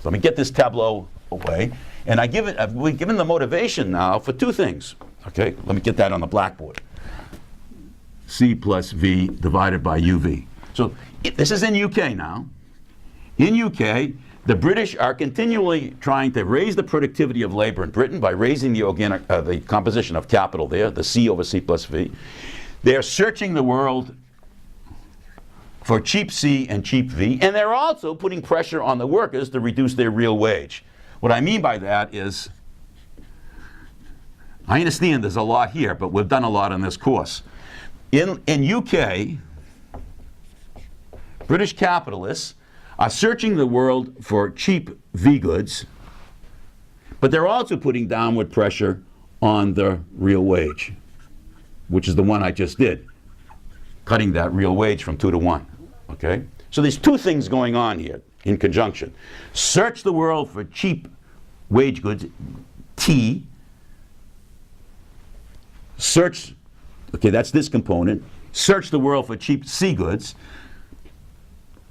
let me get this tableau away. And we've given the motivation now for two things. Okay, let me get that on the blackboard. C plus V divided by UV. So this is in UK now. In UK, the British are continually trying to raise the productivity of labor in Britain by raising the composition of capital there, the C over C plus V. They're searching the world for cheap C and cheap V, and they're also putting pressure on the workers to reduce their real wage. What I mean by that is, I understand there's a lot here, but we've done a lot in this course. In UK, British capitalists are searching the world for cheap V goods, but they're also putting downward pressure on the real wage, which is the one I just did, cutting that real wage from 2 to 1. Okay? So there's two things going on here in conjunction. Search the world for cheap wage goods, T. Search, okay, that's this component. Search the world for cheap C goods.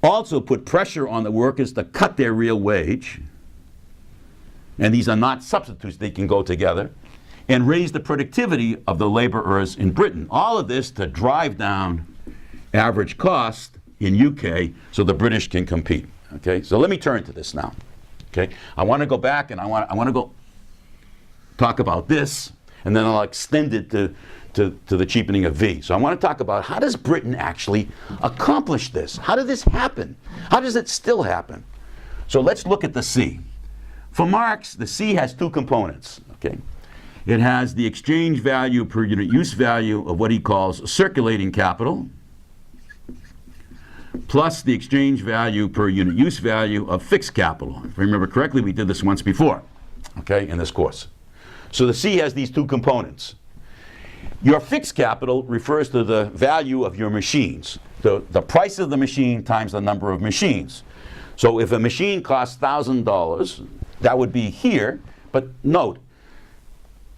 Also put pressure on the workers to cut their real wage. And these are not substitutes, they can go together. And raise the productivity of the laborers in Britain. All of this to drive down average cost in UK so the British can compete. Okay, so let me turn to this now. Okay, I want to go back and I want to go talk about this, and then I'll extend it to the cheapening of V. So I want to talk about, how does Britain actually accomplish this? How did this happen? How does it still happen? So let's look at the C. For Marx, the C has two components. Okay, it has the exchange value per unit use value of what he calls circulating capital, plus the exchange value per unit use value of fixed capital. If I remember correctly, we did this once before, okay, in this course. So the C has these two components. Your fixed capital refers to the value of your machines, the price of the machine times the number of machines. So if a machine costs $1,000, that would be here, but note,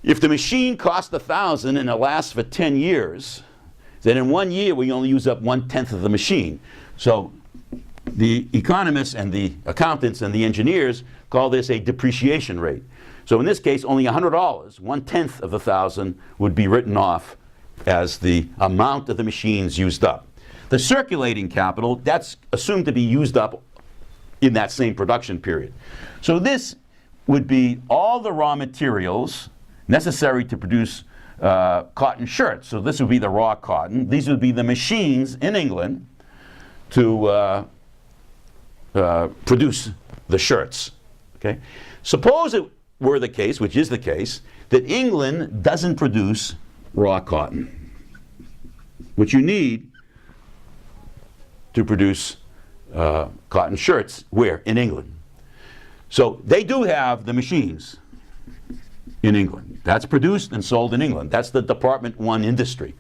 if the machine costs $1,000 and it lasts for 10 years, then in 1 year we only use up 1/10 of the machine. So the economists and the accountants and the engineers call this a depreciation rate. So in this case, only $100, 1/10 of the 1,000, would be written off as the amount of the machines used up. The circulating capital, that's assumed to be used up in that same production period. So this would be all the raw materials necessary to produce cotton shirts. So this would be the raw cotton. These would be the machines in England to produce the shirts. Okay? Suppose it were the case, which is the case, that England doesn't produce raw cotton, which you need to produce cotton shirts. Where? In England. So they do have the machines in England. That's produced and sold in England. That's the Department 1 industry.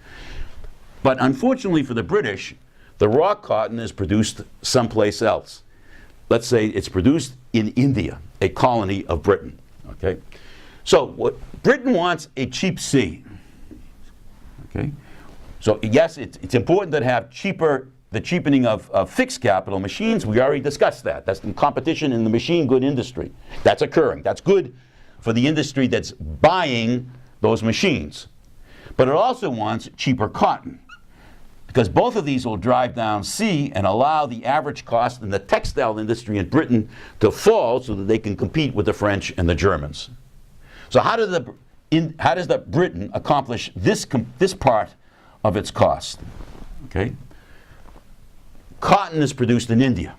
But unfortunately for the British, the raw cotton is produced someplace else. Let's say it's produced in India, a colony of Britain. Okay? So what Britain wants a cheap C. Okay? So yes, it's important to have the cheapening of fixed capital machines. We already discussed that. That's in competition in the machine good industry. That's occurring. That's good for the industry that's buying those machines. But it also wants cheaper cotton, because both of these will drive down C and allow the average cost in the textile industry in Britain to fall so that they can compete with the French and the Germans. So how does the Britain accomplish this part of its cost? Okay? Cotton is produced in India.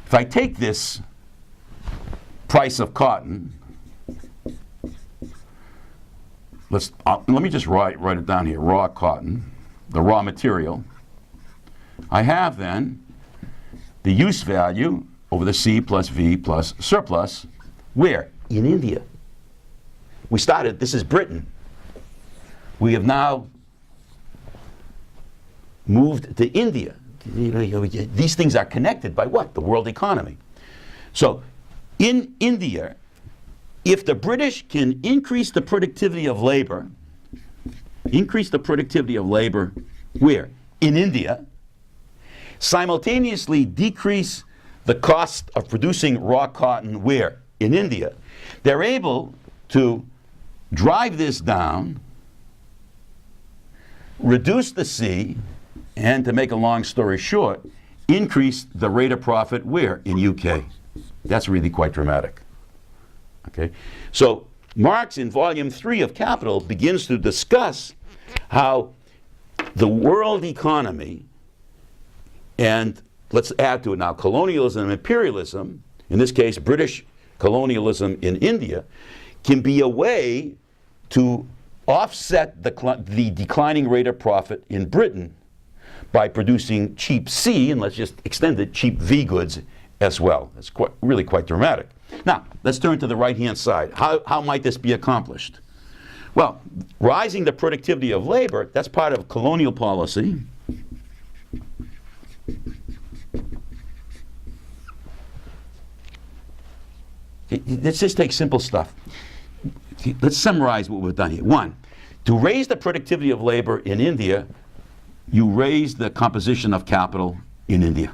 If I take this price of cotton, let me just write it down here. Raw cotton, the raw material. I have then the use value over the C plus V plus surplus. Where? In India. We started, this is Britain. We have now moved to India. These things are connected by what? The world economy. So in India, if the British can increase the productivity of labor, where? In India, simultaneously decrease the cost of producing raw cotton where? In India. They're able to drive this down, reduce the C, and to make a long story short, increase the rate of profit where? In UK. That's really quite dramatic. Okay? So Marx in volume 3 of Capital begins to discuss how the world economy, and let's add to it now colonialism and imperialism, in this case British colonialism in India, can be a way to offset the declining rate of profit in Britain by producing cheap C, and let's just extend it, cheap V goods as well. It's really quite dramatic. Now, let's turn to the right-hand side. How might this be accomplished? Well, rising the productivity of labor, that's part of colonial policy. Let's just take simple stuff. Let's summarize what we've done here. One, to raise the productivity of labor in India, you raise the composition of capital in India.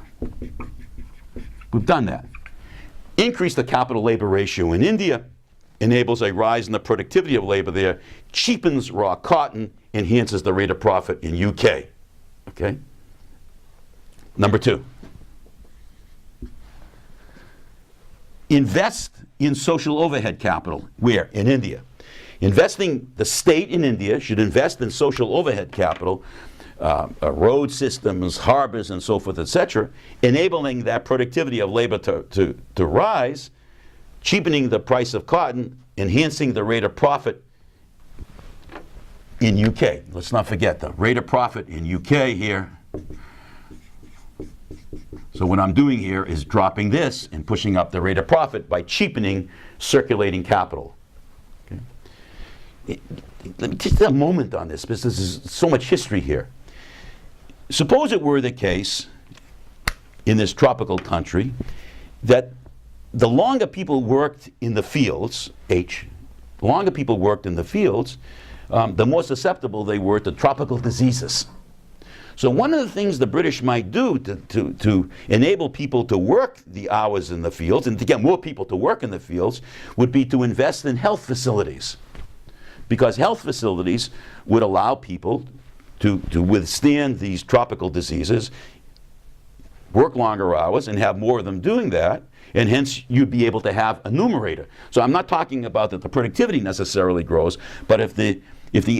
We've done that. Increase the capital-labor ratio in India, enables a rise in the productivity of labor there, cheapens raw cotton, enhances the rate of profit in UK. Okay? Number 2. Invest in social overhead capital. Where? In India. The state in India should invest in social overhead capital, road systems, harbors, and so forth, etc., enabling that productivity of labor to rise, cheapening the price of cotton, enhancing the rate of profit in UK. Let's not forget the rate of profit in UK here. So what I'm doing here is dropping this and pushing up the rate of profit by cheapening circulating capital. Okay. Let me take a moment on this because there's so much history here. Suppose it were the case in this tropical country that the longer people worked in the fields, the longer people worked in the fields, the more susceptible they were to tropical diseases. So one of the things the British might do to enable people to work the hours in the fields and to get more people to work in the fields would be to invest in health facilities. Because health facilities would allow people to withstand these tropical diseases, work longer hours, and have more of them doing that, and hence you'd be able to have a numerator. So I'm not talking about that the productivity necessarily grows, but if the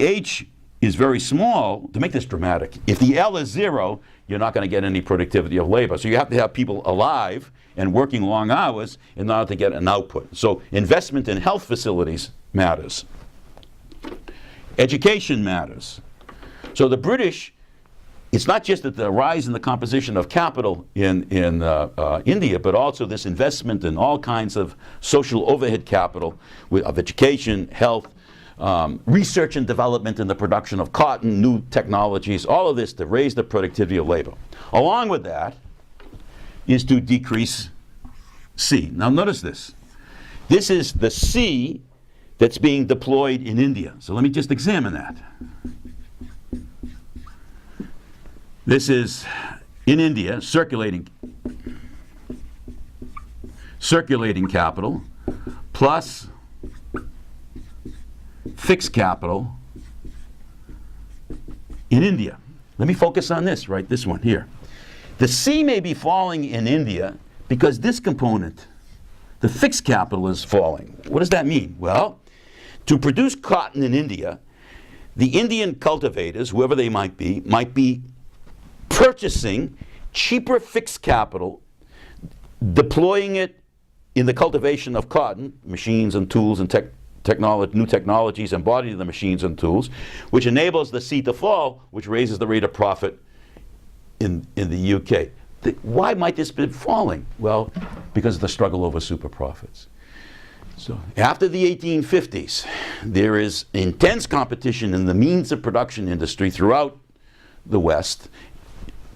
H is very small, to make this dramatic, if the L is 0, you're not going to get any productivity of labor. So you have to have people alive and working long hours in order to get an output. So investment in health facilities matters. Education matters. So the British, it's not just that the rise in the composition of capital in India, but also this investment in all kinds of social overhead capital of education, health, research and development in the production of cotton, new technologies, all of this to raise the productivity of labor. Along with that is to decrease C. Now notice this. This is the C that's being deployed in India. So let me just examine that. This is in India, circulating capital plus fixed capital in India. Let me focus on this, right? This one here. The C may be falling in India because this component, the fixed capital, is falling. What does that mean? Well, to produce cotton in India, the Indian cultivators, whoever they might be purchasing cheaper fixed capital, deploying it in the cultivation of cotton, machines and tools and new technologies embodied in the machines and tools, which enables the C to fall, which raises the rate of profit in the UK. Why might this be falling? Well, because of the struggle over super profits. So after the 1850s, there is intense competition in the means of production industry throughout the West.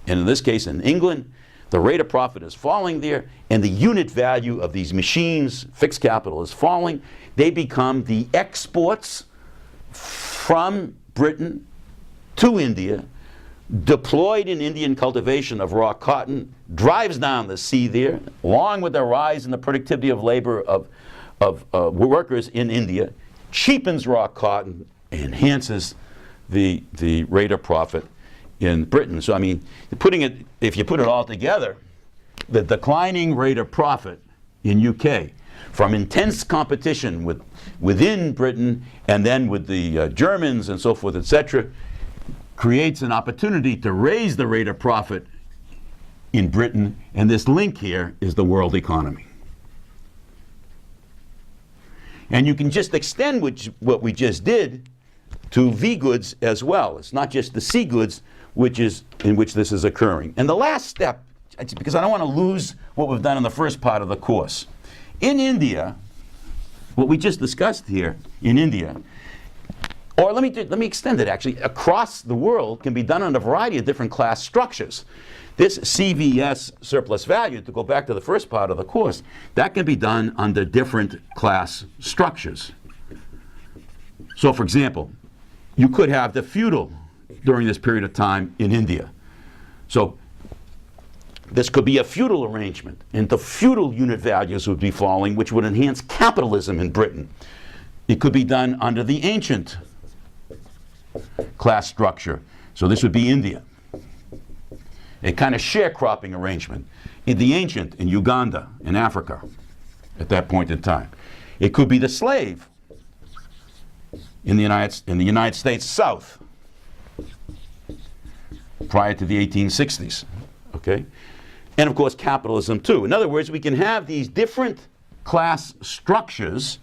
And in this case, in England, the rate of profit is falling there, and the unit value of these machines, fixed capital, is falling. They become the exports from Britain to India, deployed in Indian cultivation of raw cotton, drives down the sea there, along with the rise in the productivity of labor of workers in India, cheapens raw cotton, enhances the rate of profit in Britain. So I mean, if you put it all together, the declining rate of profit in UK from intense competition within Britain and then with the Germans and so forth, etc., creates an opportunity to raise the rate of profit in Britain, and this link here is the world economy. And you can just extend what we just did to V goods as well. It's not just the C goods in which this is occurring. And the last step, because I don't want to lose what we've done in the first part of the course. In India, what we just discussed here in India, or let me extend it actually, across the world can be done on a variety of different class structures. This CVS surplus value, to go back to the first part of the course, that can be done under different class structures. So for example, you could have the feudal during this period of time in India. So this could be a feudal arrangement, and the feudal unit values would be falling, which would enhance capitalism in Britain. It could be done under the ancient class structure. So this would be India. A kind of sharecropping arrangement in the ancient, in Uganda, in Africa, at that point in time. It could be the slave in the United States South prior to the 1860s, okay? And of course capitalism too. In other words, we can have these different class structures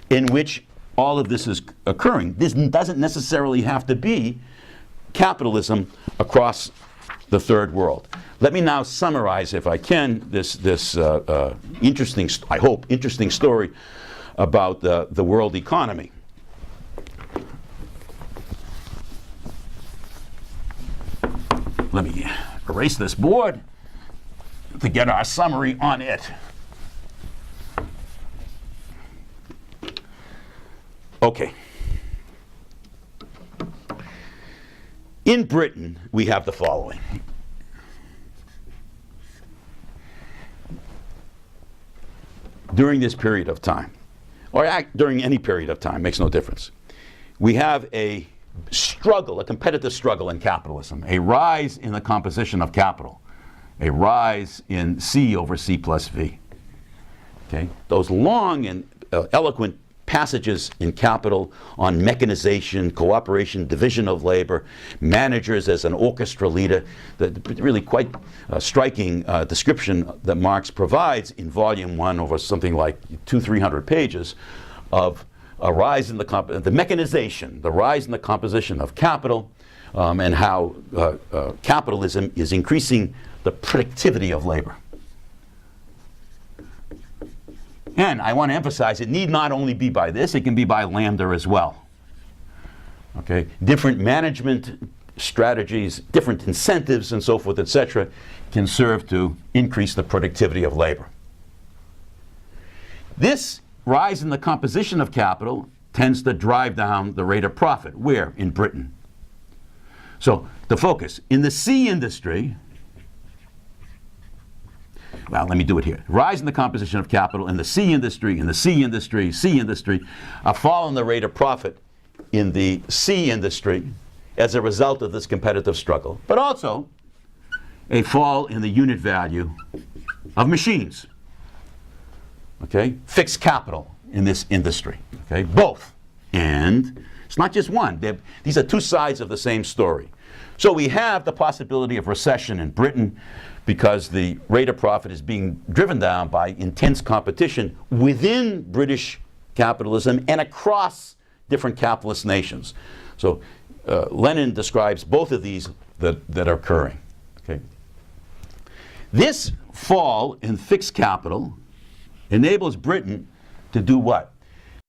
in which all of this is occurring. This doesn't necessarily have to be capitalism across the third world. Let me now summarize, if I can, this interesting, I hope, interesting story about the world economy. Let me erase this board to get our summary on it. Okay. In Britain, we have the following. During this period of time, or during any period of time, makes no difference, we have a struggle, a competitive struggle in capitalism, a rise in the composition of capital, a rise in C over C plus V. Okay? Those long and eloquent passages in Capital on mechanization, cooperation, division of labor, managers as an orchestra leader, the really quite striking description that Marx provides in Volume 1 over something like 200-300 pages of a rise in the mechanization, the rise in the composition of capital, and how capitalism is increasing the productivity of labor. And I want to emphasize, it need not only be by this, it can be by lambda as well. Okay? Different management strategies, different incentives and so forth, etc., can serve to increase the productivity of labor. This rise in the composition of capital tends to drive down the rate of profit. Where? In Britain. So the focus in the C industry, well, let me do it here. Rise in the composition of capital in the C industry, a fall in the rate of profit in the C industry as a result of this competitive struggle, but also a fall in the unit value of machines. Okay? Fixed capital in this industry. Okay? Both. And it's not just one. These are two sides of the same story. So we have the possibility of recession in Britain because the rate of profit is being driven down by intense competition within British capitalism and across different capitalist nations. So Lenin describes both of these that are occurring. Okay? This fall in fixed capital enables Britain to do what?